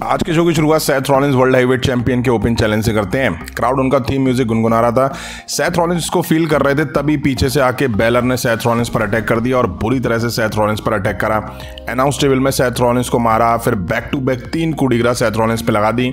आज के शो की शुरुआत Seth Rollins world heavyweight champion के ओपन चैलेंज से करते हैं। क्राउड उनका थीम म्यूजिक गुनगुना रहा था। सेथ रॉलिंस इसको फील कर रहे थे, तभी पीछे से आके बेलर ने सेथ रॉलिंस पर अटैक कर दिया और बुरी तरह से सेथ रॉलिंस पर अटैक करा। अनाउंस टेबल में सेथ रॉलिंस को मारा, फिर बैक टू बैक 3 कुड़ीगरा सेथ रॉलिंस पे लगा दी।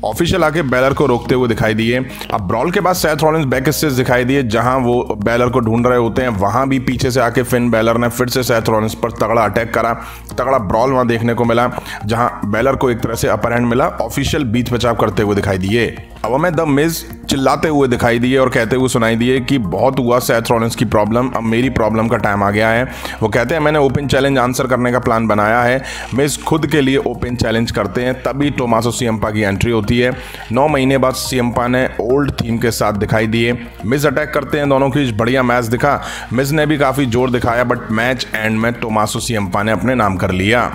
ऑफिशियल आके बेलर को रोकते हुए दिखाई दिए। अब ब्रॉल के बाद सेथ रॉलिंस बैक स्टेज दिखाई दिए, जहां वो बेलर को ढूंढ रहे होते हैं। वहां भी पीछे से आके फिन बेलर ने फिर से सेथ रॉलिंस पर तगड़ा अटैक करा। तगड़ा ब्रॉल वहां देखने को मिला, जहां बेलर को एक तरह से अपर हैंड मिला। ऑफिशियल बीच बचाव करते हुए दिखाई दिए। अब हमें द मिज चिल्लाते हुए दिखाई दिए और कहते हुए सुनाई दिए कि बहुत हुआ सेथ रॉलिंस की प्रॉब्लम, अब मेरी प्रॉब्लम का टाइम आ गया है। वो कहते हैं मैंने ओपन चैलेंज आंसर करने का प्लान बनाया है। मिज खुद के लिए ओपन चैलेंज करते हैं, तभी टोमासो सियम्पा की एंट्री होती है। 9 महीने बाद सियम्पा ने ओल्ड थीम के साथ दिखाई दिए। मिज अटैक करते हैं, दोनों की बढ़िया मैच दिखा। मिज ने भी काफ़ी जोर दिखाया, बट मैच एंड में टोमासो सियम्पा ने अपने नाम कर लिया।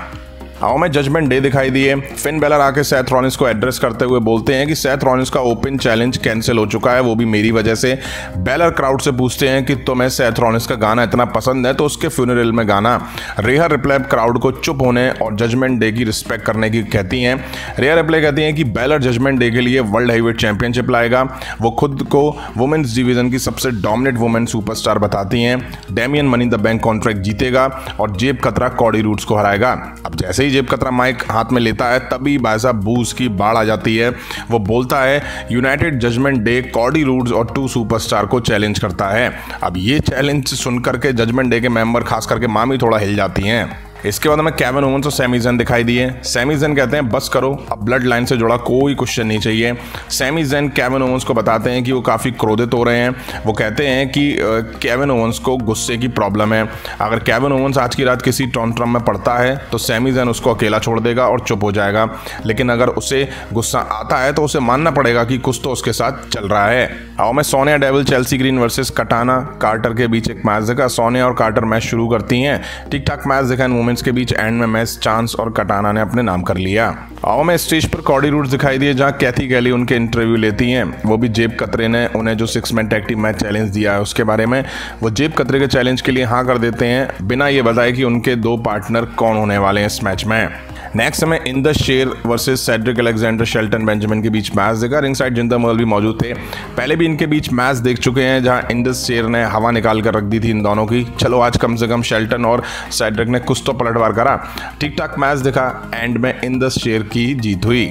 आओ में जजमेंट डे दिखाई दिए। फिन बेलर आके सेथ रॉलिंस को एड्रेस करते हुए बोलते हैं कि सेथ रॉलिंस का ओपन चैलेंज कैंसिल हो चुका है, वो भी मेरी वजह से। बेलर क्राउड से पूछते हैं कि तुम्हें सेथ रॉलिंस का गाना इतना पसंद है तो उसके फ्यूनरल में गाना। रेहा रिप्ले क्राउड को चुप होने और जजमेंट डे की रिस्पेक्ट करने की कहती हैं। रेहा रिप्ले कहती हैं कि बेलर जजमेंट डे के लिए वर्ल्ड हेवीवेट चैंपियनशिप लाएगा। वो खुद को वुमेन्स डिवीजन की सबसे डोमिनेट वुमेन सुपरस्टार बताती हैं। Damian money the bank contract जीतेगा और जेब कतरा कॉडी रूड्स को हराएगा। अब जैसे ही जेब कतरा माइक हाथ में लेता है, तभी भाई साहब बूज की बाढ़ आ जाती है। वो बोलता है united judgement day Cody Rhodes और 2 सुपरस्टार को चैलेंज करता है। अब ये चैलेंज सुनकर के जजमेंट डे के मेंबर खास करके मामी थोड़ा हिल जाती हैं। इसके बाद हमें केविन ओवेंस और सैमी ज़ेन दिखाई दिए। सैमी ज़ेन कहते हैं बस करो, अब ब्लड लाइन से जुड़ा कोई क्वेश्चन नहीं चाहिए। सैमी ज़ेन केविन ओवेंस को बताते हैं कि वो काफ़ी क्रोधित हो रहे हैं। वो कहते हैं कि केविन ओवेंस को गुस्से की प्रॉब्लम है। अगर केविन ओवेंस आज की रात किसी टॉन्ट्रम में पड़ता है तो सैमी ज़ेन उसको अकेला छोड़ देगा और चुप हो जाएगा, लेकिन अगर उसे गुस्सा आता है तो उसे मानना पड़ेगा कि कुछ तो उसके साथ चल रहा है। आओ में Sonia devil Chelsea green versus कटाना कार्टर के बीच एक मैच देखा। सोनिया और कार्टर मैच शुरू करती हैं। ठीक ठाक मैच देखा इन के बीच। एंड में मैच चांस और कटाना ने अपने नाम कर लिया। आओ में स्टेज पर कॉडी रूड्स दिखाई दिए, जहां कैथी कैली उनके इंटरव्यू लेती हैं। वो भी जेब कतरे ने उन्हें जो 6 man tag team match challenge दिया है उसके बारे में। वो जेब कतरे के चैलेंज के लिए हाँ कर देते हैं, बिना ये बताए कि उनके 2 पार्टनर कौन होने वाले हैं इस मैच में। नेक्स्ट हमें इन द शेर versus Cedric Alexander Shelton Benjamin के बीच मैच देखा। रिंग साइड जिंदर महल भी मौजूद थे। पहले भी इनके बीच मैच देख चुके हैं, जहां इन द शेर ने हवा निकाल कर रख दी थी इन दोनों की। चलो आज कम से कम शेल्टन और सेड्रिक ने कुछ तो पलटवार करा। ठीक ठाक मैच दिखा, एंड में इन द शेर की जीत हुई।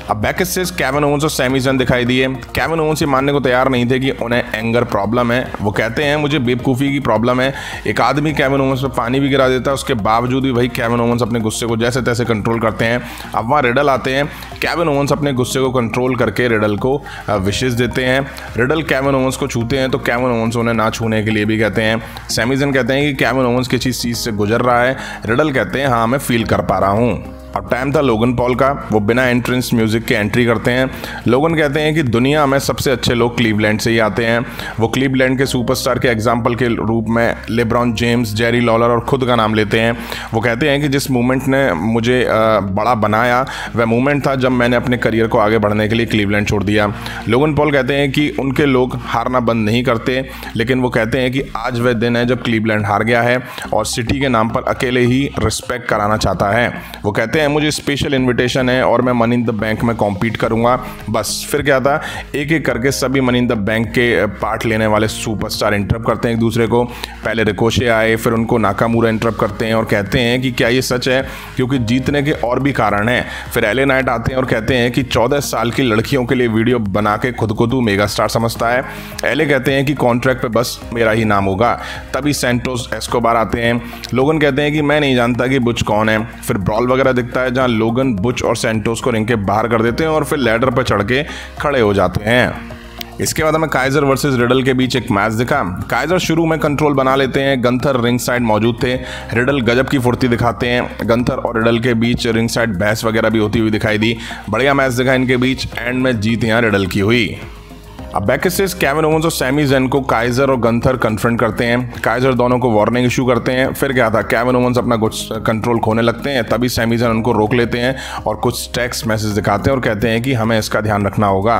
अब बैक स्टेज केविन ओवेंस और सैमी ज़ेन दिखाई दिए। केविन ओवेंस ये मानने को तैयार नहीं थे कि उन्हें एंगर प्रॉब्लम है। वो कहते हैं मुझे बेवकूफ़ी की प्रॉब्लम है। एक आदमी केविन ओवेंस पे पानी भी गिरा देता है, उसके बावजूद भी भाई केविन ओवेंस अपने गुस्से को जैसे तैसे कंट्रोल करते हैं। अब वहाँ रिडल आते हैं। केविन ओवेंस अपने गुस्से को कंट्रोल करके रिडल को विशेष देते हैं। रिडल केविन ओवेंस को छूते हैं तो केविन ओवेंस उन्हें ना छूने के लिए भी कहते हैं। सैमी ज़ेन कहते हैं कि केविन ओवेंस किसी चीज़ से गुजर रहा है। रिडल कहते हैं हाँ मैं फील कर पा रहा हूँ। अब टाइम था लोगन पॉल का। वो बिना एंट्रेंस म्यूजिक के एंट्री करते हैं। लोगन कहते हैं कि दुनिया में सबसे अच्छे लोग क्लीवलैंड से ही आते हैं। वो क्लीवलैंड के सुपरस्टार के एग्जाम्पल के रूप में लेब्रॉन जेम्स, जेरी लॉलर और खुद का नाम लेते हैं। वो कहते हैं कि जिस मूवमेंट ने मुझे बड़ा बनाया वह मूवमेंट था जब मैंने अपने करियर को आगे बढ़ने के लिए क्लीवलैंड छोड़ दिया। लोगन पॉल कहते हैं कि उनके लोग हारना बंद नहीं करते, लेकिन वो कहते हैं कि आज वह दिन है जब क्लीवलैंड हार गया है और सिटी के नाम पर अकेले ही रिस्पेक्ट कराना चाहता है। वो कहते हैं मुझे स्पेशल इनविटेशन है और मैं मनी इन द बैंक में कॉम्पीट करूंगा। बस फिर क्या था, एक एक करके सभी मनी इन द बैंक के पार्ट लेने वाले सुपरस्टार इंटरप्ट करते हैं एक दूसरे को। पहले रिकोशे आए, फिर उनको नाकामुरा इंटरप्ट करते हैं और कहते हैं कि क्या ये सच है, क्योंकि जीतने के और भी कारण हैं। फिर एले नाइट आते हैं और कहते हैं कि 14 साल की लड़कियों के लिए वीडियो बना के खुद को तू मेगा स्टार समझता है। एले कहते हैं कि कॉन्ट्रैक्ट पे बस मेरा ही नाम होगा। तभी सैंटोस एस्कोबार आते हैं। लोगन कहते हैं कि मैं नहीं जानता कि बुच कौन है। फिर ब्रॉल वगैरह दिखता है, जहां लोगन बुच और सैंटोस को रिंग के बाहर कर देते हैं और फिर लैडर पर चढ़ के खड़े हो जाते हैं। इसके बाद हमें काइजर वर्सेस रिडल के बीच एक मैच दिखा। काइजर शुरू में कंट्रोल बना लेते हैं। गंथर रिंग साइड मौजूद थे। रिडल गजब की फुर्ती दिखाते हैं। गंथर और रिडल के बीच रिंग साइड बहस वगैरह भी होती हुई दिखाई दी। बढ़िया मैच दिखा इनके बीच। एंड में जीत यहाँ रिडल की हुई। अब बैक स्टेज केविन ओवेंस और सैमी ज़ेन को काइजर और गंथर कन्फ्रंट करते हैं। काइजर दोनों को वार्निंग इशू करते हैं। फिर क्या था, केविन ओवेंस अपना कंट्रोल खोने लगते हैं। तभी सैमी ज़ेन उनको रोक लेते हैं और कुछ टेक्स्ट मैसेज दिखाते हैं और कहते हैं कि हमें इसका ध्यान रखना होगा।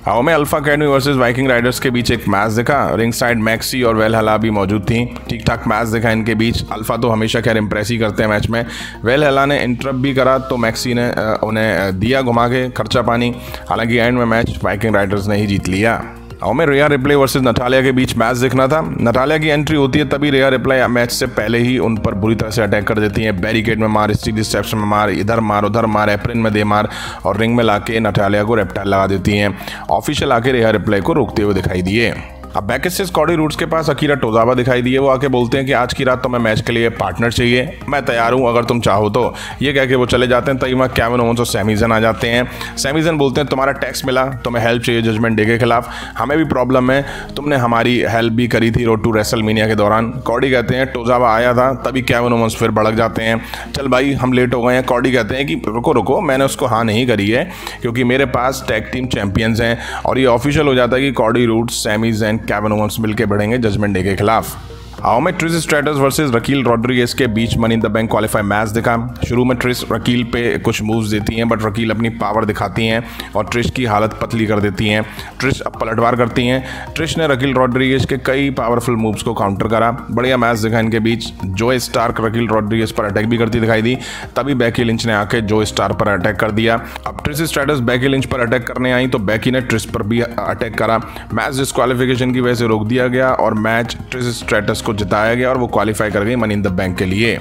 आओ में alpha academy versus Viking Riders के बीच एक मैच दिखा। रिंग साइड मैक्सी और वेलहला भी मौजूद थी। ठीक ठाक मैच दिखा इनके बीच। अल्फा तो हमेशा खैर इंप्रेस ही करते हैं मैच में। वेलहला ने इंटरप्ट भी करा तो मैक्सी ने उन्हें दिया घुमा के खर्चा पानी। हालांकि एंड में मैच वाइकिंग राइडर्स ने ही जीत लिया। आओ में रिया रिप्ले वर्सेस नटालिया के बीच मैच दिखना था। नटालिया की एंट्री होती है तभी रिया रिप्ले मैच से पहले ही उन पर बुरी तरह से अटैक कर देती है। बैरिकेड में मार, स्टील स्टेप्स में मार, इधर मार उधर मार, एप्रिन में दे मार और रिंग में लाके नटालिया को रेप्टाइल लगा देती हैं। ऑफिशियल आके रिया रिप्ले को रोकते हुए दिखाई दिए। अब बैकस्टेज कॉडी रूड्स के पास अकीरा टोजावा दिखाई दिए। वो आके बोलते हैं कि आज की रात तो मैं मैच के लिए पार्टनर चाहिए, मैं तैयार हूं अगर तुम चाहो तो। ये कह के वो चले जाते हैं। तभी वहाँ केविन ओवेंस और सैमी ज़न आ जाते हैं। सैमी ज़न बोलते हैं तुम्हारा टैक्स मिला, तुम्हें हेल्प चाहिए जजमेंट डे के खिलाफ, हमें भी प्रॉब्लम है, तुमने हमारी हेल्प भी करी थी रोड टू रेसलमेनिया के दौरान। कॉडी कहते हैं टोजावा आया था। तभी केविन ओवेंस फिर भड़क जाते हैं, चल भाई हम लेट हो गए हैं। कॉडी कहते हैं कि रुको रुको, मैंने उसको हाँ नहीं करी है क्योंकि मेरे पास टैग टीम चैंपियंस हैं। और ये ऑफिशियल हो जाता है कि Cody Rhodes, Sami Zayn, Kevin Owens मिलकर बढ़ेंगे जजमेंट डे के खिलाफ। आओ में Trish Stratus versus Raquel Rodriguez के बीच money in the bank qualify match दिखा। शुरू में ट्रिश रकील पे कुछ मूव्स देती हैं बट रकील अपनी पावर दिखाती हैं और ट्रिश की हालत पतली कर देती हैं। ट्रिश अब पलटवार करती हैं। ट्रिश ने रकील रॉड्रिगेज के कई पावरफुल मूव्स को काउंटर करा। बढ़िया मैच दिखा इनके बीच। जो स्टार्क रकील रॉड्रिगेज पर अटैक भी करती दिखाई दी। तभी बेकी लिंच ने आके जो स्टार पर अटैक कर दिया। अब ट्रिश स्ट्रैटस बेकी लिंच पर अटैक करने आई तो बेकी ने ट्रिश पर भी अटैक करा। मैच डिस्क्वालिफिकेशन की वजह से रोक दिया गया और मैच ट्रिश स्ट्रैटस को जिताया गया और वो क्वालिफाई कर गई मनी इन द बैंक के लिए।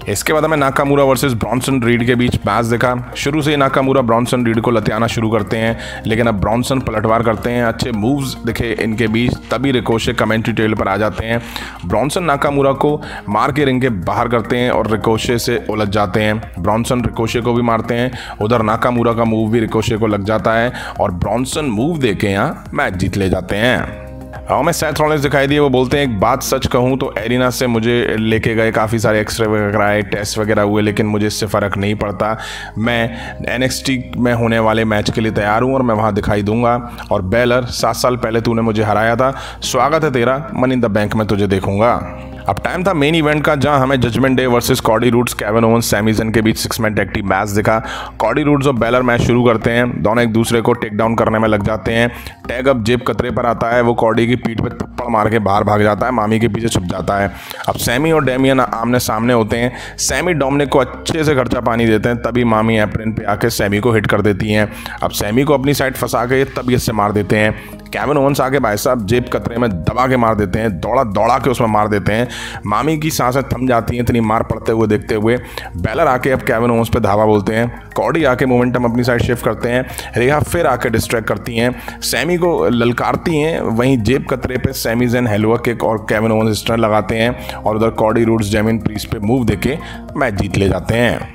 इसके बाद हमें नाकामुरा वर्सेस ब्रॉन्सन रीड के बीच मैच देखा। शुरू से ही नाकामुरा ब्रॉन्सन रीड को लतियाना शुरू करते हैं लेकिन अब ब्रॉन्सन पलटवार करते हैं। अच्छे मूव्स दिखे इनके बीच। तभी रिकोशे कमेंट्री टेबल पर आ जाते हैं। ब्रॉन्सन नाकामुरा को मार के रिंग के बाहर करते हैं और रिकोशे से उलझ जाते हैं। ब्रॉन्सन रिकोशे को भी मारते हैं। उधर नाकामुरा का मूव भी रिकोशे को लग जाता है और ब्रॉन्सन मूव देके यहाँ मैच जीत ले जाते हैं। हाँ मैं सेथ रॉलिंस दिखाई दिए। वो बोलते हैं एक बात सच कहूँ तो एरिना से मुझे लेके गए, काफ़ी सारे एक्सरे वगैरह आए, टेस्ट वगैरह हुए, लेकिन मुझे इससे फ़र्क नहीं पड़ता। मैं NXT में होने वाले मैच के लिए तैयार हूँ और मैं वहाँ दिखाई दूंगा। और बेलर 7 साल पहले तूने मुझे हराया था, स्वागत है तेरा, मनी इन द बैंक में तुझे देखूंगा। अब टाइम था मेन इवेंट का जहां हमें Judgment Day versus Cody Rhodes, Kevin Owens, Sami Zayn के बीच 6 मैन टैग टीम मैच दिखा। कॉडी रूड्स और बेलर मैच शुरू करते हैं। दोनों एक दूसरे को टेक डाउन करने में लग जाते हैं। टैग अब जेब कतरे पर आता है। वो कॉडी की पीठ पे थप्पड़ मार के बाहर भाग जाता है, मामी के पीछे छुप जाता है। अब सैमी और डेमियन आमने सामने होते हैं। सैमी डोमिनिक को अच्छे से खर्चा पानी देते हैं। तभी मामी एप्रिन पे आके सैमी को हिट कर देती हैं। अब सैमी को अपनी साइड फंसा के तबीयत से मार देते हैं। केविन ओवेंस आके भाई साहब जेब कतरे में दबा के मार देते हैं, दौड़ा दौड़ा के उसमें मार देते हैं। मामी की सांसें थम जाती हैं इतनी मार पड़ते हुए देखते हुए। बेलर आके अब केविन ओवेंस पे धावा बोलते हैं। कॉडी आके मोमेंटम अपनी साइड शिफ्ट करते हैं। रिहा फिर आके डिस्ट्रैक्ट करती हैं, सैमी को ललकारती हैं। वहीं जेब कतरे पे सैमी ज़न हेलुआ किक और केविन ओवेंस स्टन लगाते हैं और उधर कॉडी रूड्स जेमिन प्रीस्ट पे मूव देके मैच जीत ले जाते हैं।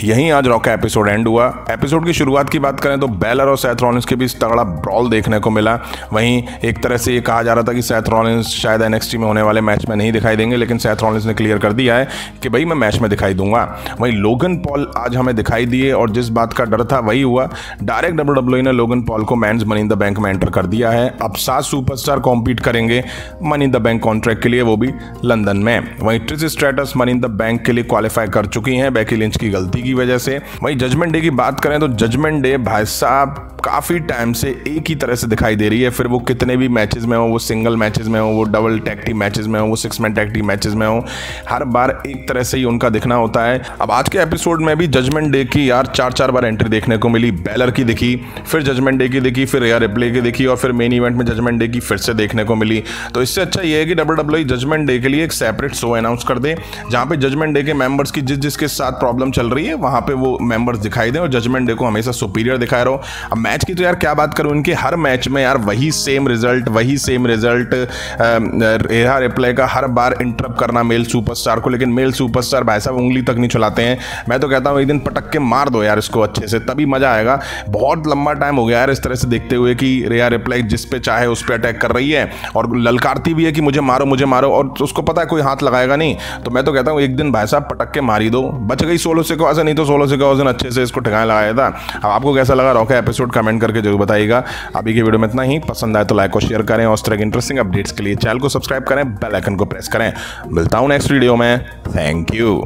यहीं आज रॉ का एपिसोड एंड हुआ। एपिसोड की शुरुआत की बात करें तो बेलर और सेथ रॉलिंस के बीच तगड़ा ब्रॉल देखने को मिला। वहीं एक तरह से ये कहा जा रहा था कि सेथ रॉलिंस शायद NXT में होने वाले मैच में नहीं दिखाई देंगे, लेकिन सेथ रॉलिंस ने क्लियर कर दिया है कि भाई मैं मैच में दिखाई दूंगा। वहीं लोगन पॉल आज हमें दिखाई दिए और जिस बात का डर था वही हुआ। डायरेक्ट WWE ने लोगन पॉल को men's money in the bank में एंटर कर दिया है। अब 7 सुपरस्टार कॉम्पीट करेंगे money in the bank contract के लिए, वो भी लंदन में। वहीं Trish Stratus money in the bank के लिए क्वालिफाई कर चुकी हैं बेकी लिंच की गलती की वजह से। वहीं जजमेंट डे की बात करें तो जजमेंट डे भाई साहब काफ़ी टाइम से एक ही तरह से दिखाई दे रही है। फिर वो कितने भी मैचेस में हो, वो सिंगल मैचेस में हो, वो डबल टैग टीम मैचेस में हो, वो 6 मैन टैग टीम मैचेस में हो, हर बार एक तरह से ही उनका दिखना होता है। अब आज के एपिसोड में भी जजमेंट डे की यार 4-4 बार एंट्री देखने को मिली। बेलर की दिखी, फिर जजमेंट डे की दिखी, फिर रिया रिप्ले की दिखी और फिर मेन इवेंट में जजमेंट डे की फिर से देखने को मिली। तो इससे अच्छा ये है कि WWE जजमेंट डे के लिए एक सेपरेट शो अनाउंस कर दे जहाँ पे जजमेंट डे के मेंबर्स की जिसके साथ प्रॉब्लम चल रही है वहाँ पे वो मेंबर्स दिखाई दें और जजमेंट डे को हमेशा सुपीरियर दिखाए रहो। अब मैच की तो यार क्या बात करूं, इनके हर मैच में यार वही सेम रिजल्ट। रिहा रिप्ले का हर बार इंटरप्ट करना मेल सुपरस्टार को, लेकिन मेल सुपरस्टार भाई साहब उंगली तक नहीं चलाते हैं। मैं तो कहता हूं एक दिन पटक के मार दो यार इसको अच्छे से, तभी मजा आएगा। बहुत लंबा टाइम हो गया यार इस तरह से देखते हुए कि रिहा रिप्ले जिस पे चाहे उस पर अटैक कर रही है और ललकारती भी है कि मुझे मारो, और उसको पता है कोई हाथ लगाएगा नहीं। तो मैं तो कहता हूँ एक दिन भाई साहब पटक के मारी दो, बच गई 16 से ऐसा नहीं तो 16 से उस दिन अच्छे से इसको ठिकाने लगाया था। अब आपको कैसा लगा रॉ का एपिसोड कमेंट करके जरूर बताइएगा। अभी के वीडियो में इतना ही। पसंद आए तो लाइक और शेयर करें और इस तरह के इंटरेस्टिंग अपडेट्स के लिए चैनल को सब्सक्राइब करें, बेल आइकन को प्रेस करें। मिलता हूं नेक्स्ट वीडियो में। Thank you.